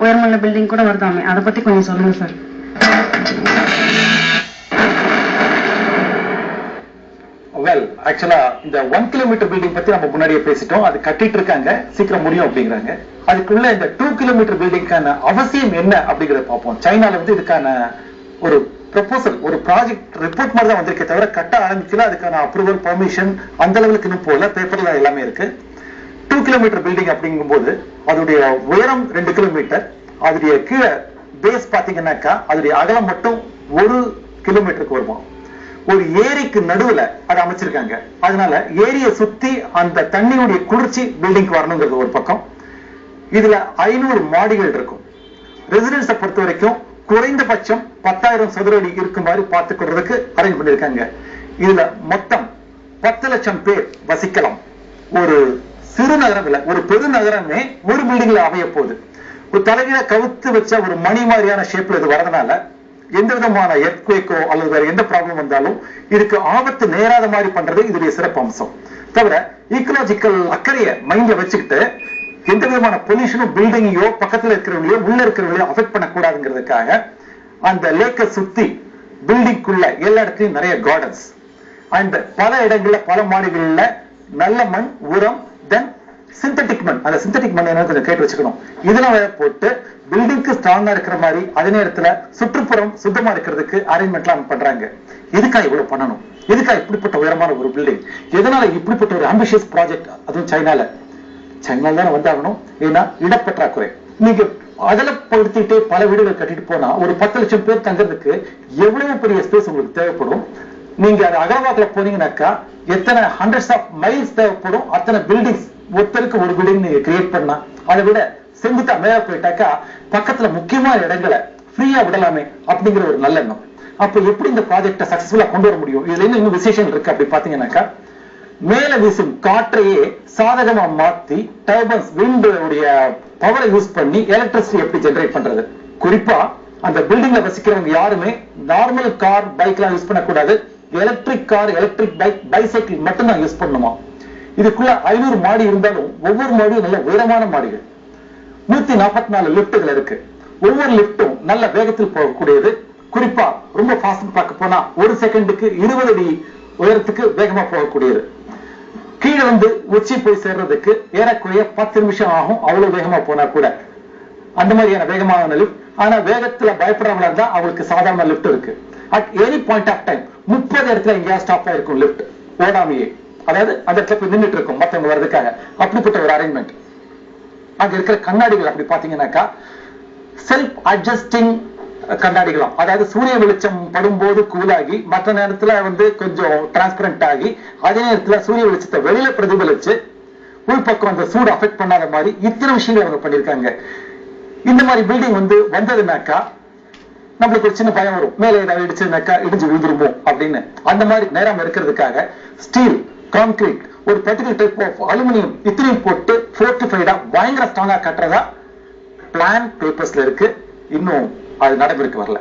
உயரமுள்ள பில்டிங் கூட வருதாமே, அதை பத்தி கொஞ்சம் சொல்லுங்க சார். வெல், ஆக்சுவலா இந்த 1 கிலோமீட்டர் பில்டிங் பத்தி நம்ம முன்னாடியே பேசிட்டோம். அது கட்டிட்டு இருக்காங்க, சீக்கிரம் முடியும் அப்படிங்கிறாங்க. அதுக்குள்ள இந்த 2 கிலோமீட்டர் பில்டிங்கான அவசியம் என்ன அப்படிங்கறத பார்ப்போம். சைனால இதுக்கான ஒரு ப்ரொபோசல், ஒரு ப்ராஜெக்ட் ரிப்போர்ட் மாதிரி தான் வந்திருக்கே தவிர கட்ட ஆரம்பிக்கல. அதுக்கான அப்ரூவல், பெர்மிஷன் அந்த லெவலுக்கு இன்னும் போல. பேப்பர்ல எல்லாமே இருக்கு. 2 கிலோமீட்டர் பில்டிங் அப்படிங்கும் போது அதோடைய உயரம் 2 கிலோமீட்டர், அதோடைய கீழே பேஸ் பாத்தீங்கன்னாக்கா அதோடைய அகலம் மட்டும் 1 கிலோமீட்டருக்கு வருமா. ஒரு ஏரிக்கு நடுவுல அதை அமைச்சிருக்காங்க. அதனால ஏரியை சுத்தி அந்த தண்ணியுடைய குளிர்ச்சி பில்டிங்க்கு வரணுங்கிறது ஒரு பக்கம். இதுல 500 மாடிகள் இருக்கும். ரெசிடென்ஸை பொறுத்த வரைக்கும் குறைந்தபட்சம் 10,000 சதுர அடி இருக்குமாறு பார்த்துக்கிறதுக்கு அரேஞ்ச் பண்ணிருக்காங்க. இதுல மொத்தம் 10 லட்சம் பேர் வசிக்கலாம். ஒரு சிறு நகரம் இல்ல, ஒரு பெருநகரமே ஒரு பில்டிங்ல அமைய போகுது. ஒரு தலைகீழ கவுத்து வச்ச ஒரு மணி மாதிரியான ஷேப்ல இது வரதுனால எந்த விதமான எர்த்குவேக்கோ அல்லது வேற எந்த ப்ராப்ளம் வந்தாலும் இதுக்கு ஆபத்து நேராத மாதிரி பண்றது இதோடைய சிறப்பு அம்சம். தவிர ஈக்கலாஜிக்கல் அக்கறையை மைண்ட்ல வச்சுக்கிட்டு எந்த விதமான பொல்யூஷனும் பில்டிங்கையோ பக்கத்துல இருக்கிறவங்களையோ உள்ள இருக்கிறவங்களையோ அஃபெக்ட் பண்ணக்கூடாதுங்கிறதுக்காக அந்த லேக்கை சுத்தி பில்டிங்குள்ள எல்லா இடத்துலயும் நிறைய கார்டன்ஸ் அண்ட் பல இடங்கள்ல பல மாடிகள்ல நல்ல மண், உரம், தென் சிந்தட்டிக் மண். அந்த சிந்தட்டிக் மண் என்ன கொஞ்சம் கேட்டு வச்சுக்கணும். இதெல்லாம் போட்டு பில்டிங்க்கு ஸ்ட்ராங்கா இருக்கிற மாதிரி அதே நேரத்துல சுற்றுப்புறம் சுத்தமா இருக்கிறதுக்கு அரேஞ்ச்மெண்ட்லாம் பண்றாங்க. எதுக்காக இவ்வளவு பண்ணணும்? எதுக்காக இப்படிப்பட்ட உயரமான ஒரு பில்டிங்? எதனால இப்படிப்பட்ட ஒரு ஆம்பிஷியஸ் ப்ராஜெக்ட்? அதுவும் சைனால தானே வந்தாகணும். ஏன்னா இடப்பற்றாக்குறை. நீங்க அகலப்படுத்திட்டு பல வீடுகள் கட்டிட்டு போனா ஒரு 10 லட்சம் பேர் தங்குறதுக்கு எவ்வளவு பெரிய ஸ்பேஸ் உங்களுக்கு தேவைப்படும். நீங்க அது அகலவாக்கில் போனீங்கன்னாக்கா எத்தனை ஹண்ட்ரட்ஸ் ஆஃப் மைல்ஸ் தேவைப்படும். அத்தனை பில்டிங்ஸ் ஒருத்தருக்கு ஒரு பில்டிங் நீங்க கிரியேட் பண்ணா அதை விட செங்குத்தா மேல போயிட்டாக்கா பக்கத்துல முக்கியமான இடங்களை ஃப்ரீயா விடலாமே அப்படிங்கிற ஒரு நல்லெண்ணம். அப்ப எப்படி இந்த ப்ராஜெக்டை சக்சஸ்ஃபுல்லா கொண்டு வர முடியும்? இதுல இன்னும் விசேஷம் இருக்கு. அப்படி பாத்தீங்கன்னாக்கா மேல வீசும் காற்றையே சாதகமா மாத்தி டர்பன்ஸ் விண்ட் உடைய பவரை யூஸ் பண்ணி எலக்ட்ரிசிட்டி எப்படி ஜெனரேட் பண்றது. குறிப்பா அந்த பில்டிங்ல வசிக்கிறவங்க யாருமே நார்மல் கார், பைக் எல்லாம் யூஸ் பண்ணக்கூடாது. Electric car, electric bike, bicycle மட்டும் தான் யூஸ் பண்ணுமா. இதுக்குள்ள 500 மாடி இருந்தாலும் ஒவ்வொரு மாடியும் நல்ல உயரமான மாடிகள். 144 லிப்டுகள் இருக்கு. ஒவ்வொரு லிப்டும் நல்ல வேகத்தில் போகக்கூடியது. குறிப்பா ரொம்ப ஃபாஸ்ட் பார்க்க போனா ஒரு செகண்டுக்கு 20 அடி உயரத்துக்கு வேகமா போகக்கூடியது. கீழே உச்சி போய் சேர்றதுக்கு ஏறக்குறைய 10 நிமிஷம் ஆகும். அவ்வளவு வேகமா போனா கூட அந்த மாதிரியான வேகமான லிப்ட். ஆனா வேகத்துல பயப்படுறவங்களா இருந்தா அவங்களுக்கு சாதாரண லிப்ட் இருக்கு. At any point of time 30 இடத்துல எங்கேயா ஸ்டாப் ஆயிருக்கும் லிப்ட் ஓடாமையே. அதாவது அந்த இடத்துல போய் நின்றுட்டு இருக்கும் மத்தவங்க வர்றதுக்காக. அப்படிப்பட்ட ஒரு அரேஞ்ச்மெண்ட். அங்க இருக்கிற கண்ணாடிகள் அப்படி பாத்தீங்கன்னாக்கா செல்ஃப் அட்ஜஸ்டிங் கண்ணாடிகளாம். அதாவது சூரிய வெளிச்சம் படும்போது கூலாகி மற்ற நேரத்துல கொஞ்சம் டிரான்ஸ்பரண்ட் ஆகி அதே நேரத்துல சூரிய வெளிச்சத்தை வெளியில பிரதிபலிச்சு உள்பக்கம் அந்த சூடு அஃபெக்ட் பண்ணாத மாதிரி இத்தனை விஷயங்கள் அவங்க பண்ணிருக்காங்க. இந்த மாதிரி பில்டிங் வந்ததுனாக்கா நம்மளுக்கு ஒரு சின்ன பயம் வரும். மேல ஏதாவது இடிச்சதுனாக்கா இடிஞ்சு விழுந்துருமோ அப்படின்னு. அந்த மாதிரி நேரம் இருக்கிறதுக்காக ஸ்டீல், கான்கிரீட், ஒரு பர்டிகுலர் டைப் ஆஃப் அலுமினியம் இத்தனையும் போட்டு ஃபோர்டிஃபைடா பயங்கர ஸ்ட்ராங்கா கட்டுறதா பிளான் பேப்பர்ஸ்ல இருக்கு. இன்னும் அது நடைமுறைக்கு வரல.